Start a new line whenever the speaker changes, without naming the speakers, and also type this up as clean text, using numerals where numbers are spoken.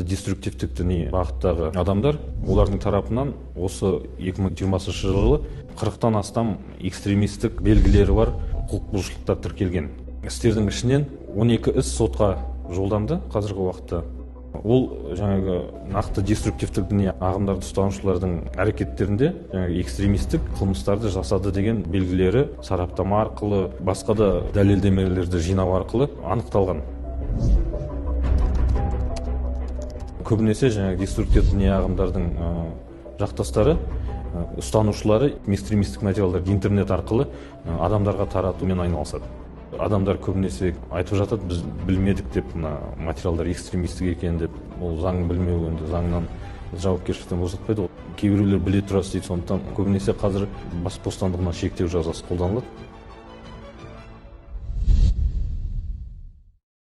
Деструктивтік діни бағыттағы адамдар, олардың тарапынан осы 2020 жылы 40-тан астам экстремистік белгілері бар құқық бұзушылықтар тіркелген. Істердің ішінен 12 іс сотқа жолданды қазіргі уақытта. Ол жаңағы нақты деструктивтік діни ағымдарды ұстанушылардың әрекеттерінде экстремистік қылмыстарды жасады деген белгілері сараптама арқылы, басқа да дәлелдемелерді жинау арқылы анықталған. Көбінесе жаңағы деструктивтік діни ағымдардың жақтастары, ұстанушылары экстремистік материалдарды интернет арқылы адамдарға таратумен айналысады. Адамдар көбінесе айтып жатады, біз білмедік деп, мына материалдар экстремистік екен деп. Ол заң білмеу, енді заңнан жауапкершіліктен босатпайды. Кейбіреулер біле тұра істейді, сондықтан көбінесе қазір бас бостандығына шектеу жазасы қолданылады.